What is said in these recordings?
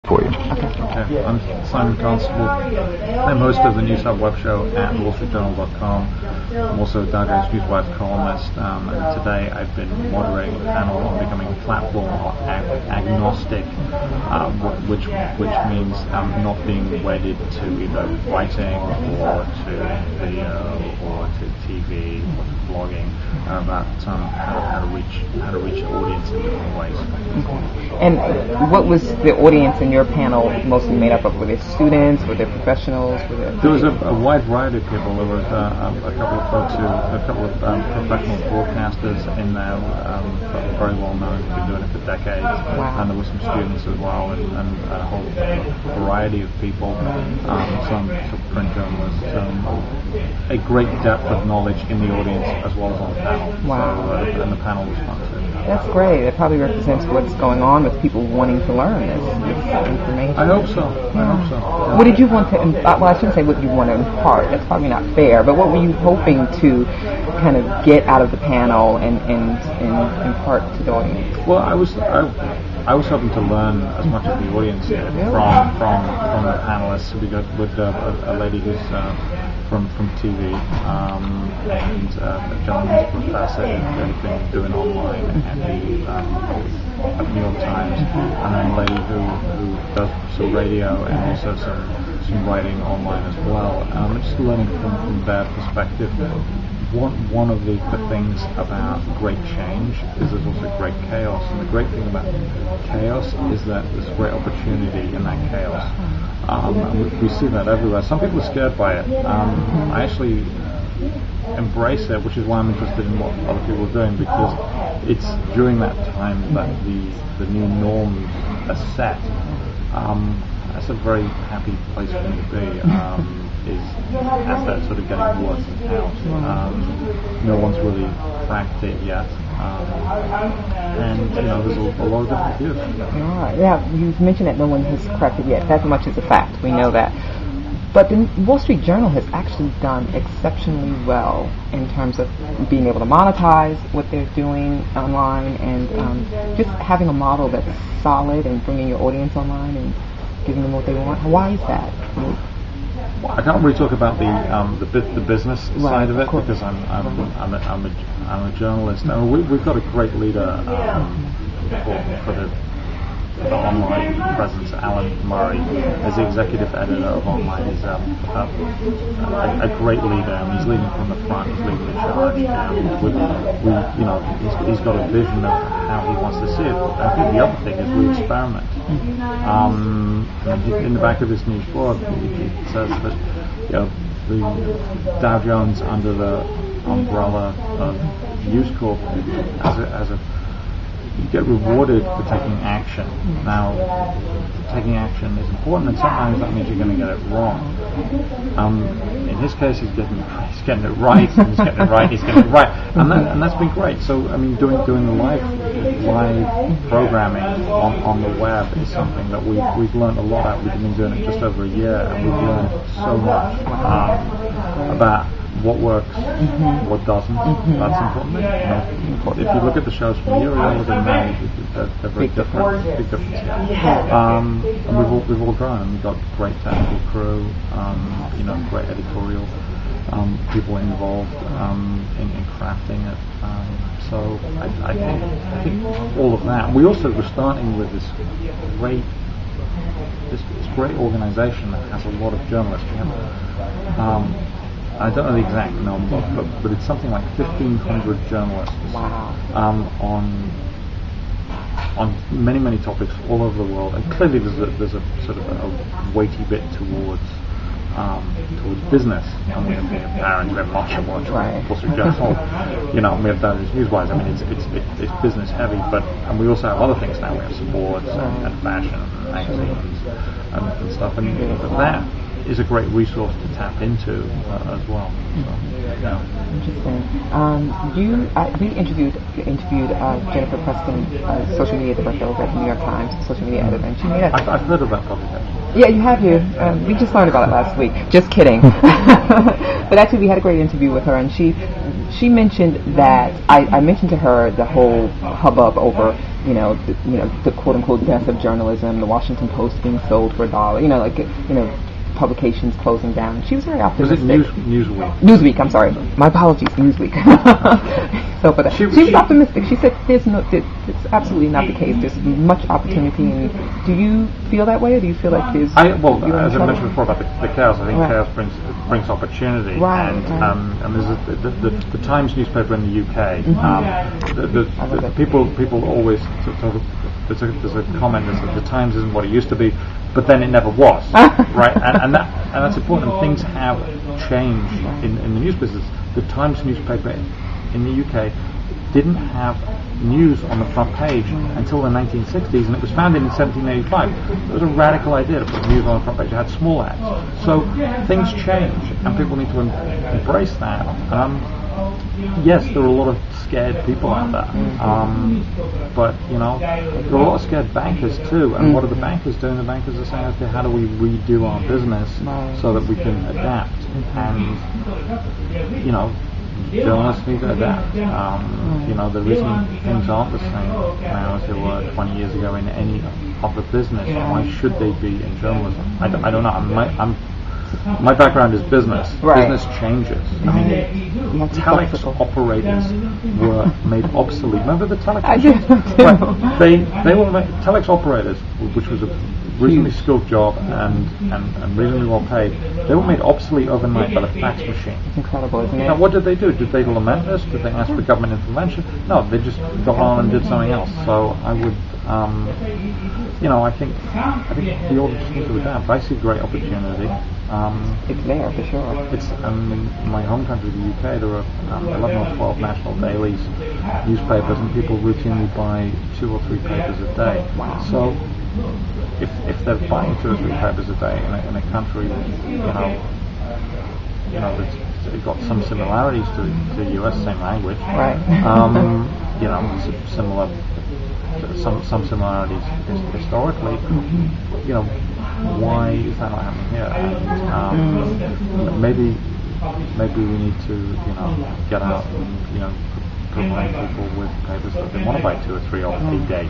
for you. Okay. I'm Simon Constable. I'm host of the News Hub web show at wallstreetjournal.com. I'm also a Dow Jones Newswire columnist, and today I've been moderating a panel on becoming platform agnostic, which means not being wedded to either writing or to video or to TV or to blogging, about how to reach the audience in different ways. Okay. And what was the audience in your panel mostly made up of? Were they students? Were they professionals? There was a wide variety of people. There was a couple of folks professional broadcasters in there, very well known, been doing it for decades. Wow. And there were some students as well, and a whole variety of people. Some print journalists, a great depth of knowledge in the audience as well as on the panel. Wow. So, and the panel was fun too. That's great. It probably represents what's going on with people wanting to learn this information. I hope so. What did you want to, well, I shouldn't say what you want to impart. That's probably not fair. But what were you hoping to kind of get out of the panel and impart to the audience? Well, I was hoping to learn as much as the audience did from the panelists. We got with a lady who's from TV, and a gentleman who's a professor who's been doing online at the New York Times, and then a lady who does some radio and also some writing online as well. Just learning from their perspective. One of the things about great change is there's also great chaos, and the great thing about chaos is that there's great opportunity in that chaos. And we see that everywhere. Some people are scared by it. I actually embrace it, which is why I'm interested in what other people are doing, because it's during that time that the new norms are set. That's a very happy place for me to be. Is as they're sort of getting worse out. No one's really cracked it yet. And there's a lot of different views. Yeah, you mentioned that no one has cracked it yet. That much is a fact. We know that. But the Wall Street Journal has actually done exceptionally well in terms of being able to monetize what they're doing online and just having a model that's solid and bringing your audience online and giving them what they want. Why is that? I can't really talk about the business side of it because I'm a journalist. We've got a great leader for the online presence. Alan Murray, as the executive editor of online, is a great leader, and he's leading from the front. He's leading the charge. He's got a vision of how he wants to see it. I think the other thing is we experiment. In the back of his news blog, it says that the Dow Jones under the umbrella of News Corp as a you get rewarded for taking action. Now, taking action is important, and sometimes that means you're going to get it wrong. In his case, he's getting it right, and he's getting it right, he's getting it right, and that's been great. So, doing the live programming on the web is something that we've learned a lot about. We've been doing it just over a year, and we've learned so much about what works, what doesn't. That's important. If you look at the shows from Uriel and now, they're very different. Big difference. And we've all grown, and we've got great technical crew, great editorial people involved in crafting it. So I think all of that. We also were starting with this great organisation that has a lot of journalists. We have, I don't know the exact number, but it's something like 1,500 journalists. Wow. On many topics all over the world, and clearly there's a sort of a weighty bit towards business, and we have Barron's, we have Marshall Watch, Wall Street Journal, we have those Newswires. It's business heavy, and we also have other things now. We have sports and fashion and magazines and stuff, and that is a great resource to tap into as well. Interesting. We interviewed Jennifer Preston, social media director over at the New York Times, social media editor, and she made us. I've heard about publication. Yeah, you have. We just learned about it last week. Just kidding. But actually, we had a great interview with her, and she mentioned that I mentioned to her the whole hubbub over the quote unquote death of journalism, the Washington Post being sold for $1, publications closing down. She was very optimistic. Was it Newsweek? Newsweek, I'm sorry. My apologies, Newsweek. So for that. She was optimistic. She said it's absolutely not the case. There's much opportunity. And do you feel that way, or do you feel like there's... as I mentioned before about the chaos, I think chaos brings opportunity. Right. And there's the Times newspaper in the UK. The people always talk. There's a comment that the Times isn't what it used to be, but then it never was, right? And that's important. Things have changed in the news business. The Times newspaper in the UK didn't have news on the front page until the 1960s, and it was founded in 1785. It was a radical idea to put news on the front page. It had small ads. So things change, and people need to embrace that. Yes, there are a lot of scared people out there, but there are a lot of scared bankers too. And what are the bankers doing? The bankers are saying, okay, how do we redo our business so that we can adapt? And journalists need to adapt. The reason things aren't the same now as they were 20 years ago in any other business. Why should they be in journalism? I don't know. My background is business. Right. Business changes. I mean, telex operators were made obsolete. Remember the telex? I do. Right. They were telex operators, which was a reasonably skilled job and reasonably well paid. They were made obsolete overnight by the fax machine. It's incredible, isn't it? Now, what did they do? Did they lament this? Did they ask for government intervention? No, they just got on and did something else. So I would, I think the ought just need to adapt. I see great opportunity. It's there for sure. It's in my home country, the UK. There are 11 or 12 national dailies, newspapers, and people routinely buy 2 or 3 papers a day. Wow. So if they're buying 2 or 3 papers a day in a country, it's got some similarities to the US, same language. Right. Similar. Some similarities historically. Why is that not happening here? And maybe we need to get out and provide people with papers that they want to buy 2 or 3 a day.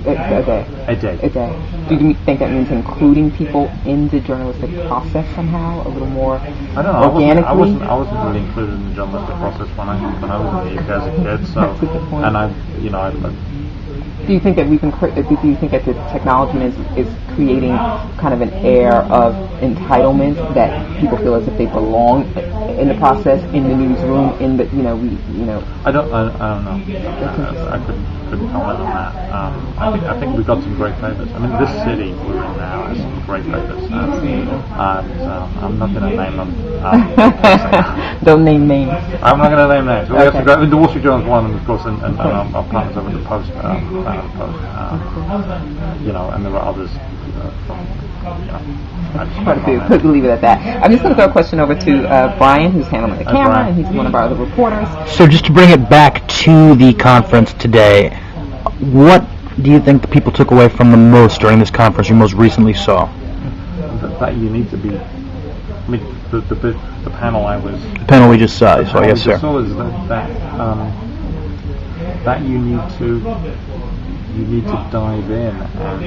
A day. Do you think that means including people in the journalistic process somehow a little more I don't know. organically? I wasn't really included in the journalistic process when I was in the UK as a kid. So, that's a good point. And do you think that do you think that the technology is creating kind of an air of entitlement that people feel as if they belong in the process, in the newsroom, in the I don't know. I couldn't comment on that. I think we've got some great papers. I mean, this city we're in now has some great papers, and I'm not going to name them. Don't name names. I'm not going to name names. We have to go. The Wall Street Journal is one of them, of course, and our partners over at the Post. And there are others from. I just could leave it at that. I'm just going to throw a question over to Brian, who's handling the camera, and he's one of our other reporters. So just to bring it back to the conference today, what do you think the people took away from the most during this conference you most recently saw? That you need to be. I mean, the panel I was. The panel we just saw. So yes, sir. Saw is that you need to dive in, and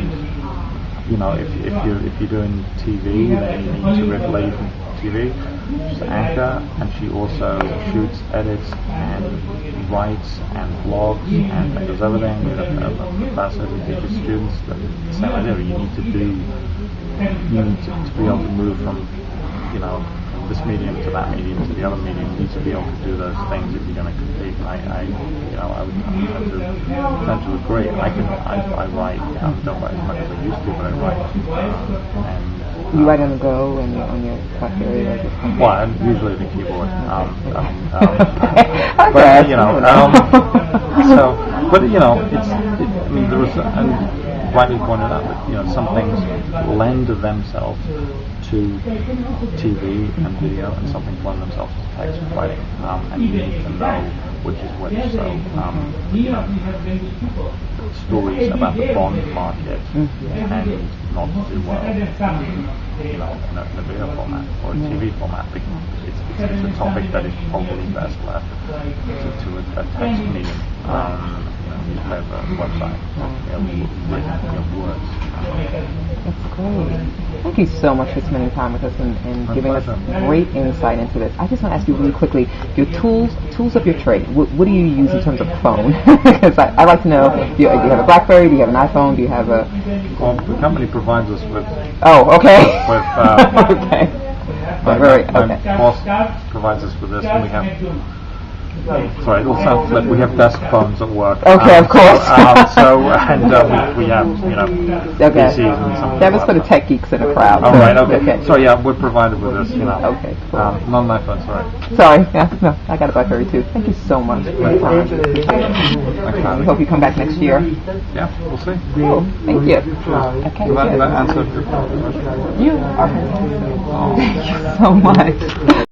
if you're doing TV, then you need to get a lady from TV. She's an anchor, and she also shoots, edits, and writes, and blogs, and does everything. We have a professor who teaches students the same idea. You need to be able to move from this medium to that medium to the other medium. You need to be able to do those things if you're going to compete. I would tend to agree. I write. Don't write as much as I used to, but I write. You write on the go and on your BlackBerry or just something? Well, I'm usually the keyboard. There was, and rightly pointed out that some things lend themselves to TV and video, and some things lend themselves to text writing, and you need to know which is which. So, stories about the bond market tend not to do well, in a video format or a TV format, because it's a topic that is probably best left to a text medium. newspaper website. Words. That's great. Thank you so much for spending time with us and giving us great insight into this. I just want to ask you really quickly, your tools of your trade, what do you use in terms of phone? Because I like to know, do you have a BlackBerry, do you have an iPhone, do you have a... Well, the company provides us with... Oh, okay. With, okay. My boss provides us with this, and we have... Sorry, it'll sound flip. We have desk phones at work. Okay, of course. We have, PCs and some. That was for the tech geeks in the crowd. Oh, right, okay. So, yeah, we're provided with this, Okay, cool. Not my phone, sorry. Sorry, no, I got a BlackBerry too. Thank you so much for your time. We hope you come back next year. Yeah, we'll see. Cool, thank you. Okay, That answered your question. You are fantastic. Thank you so much.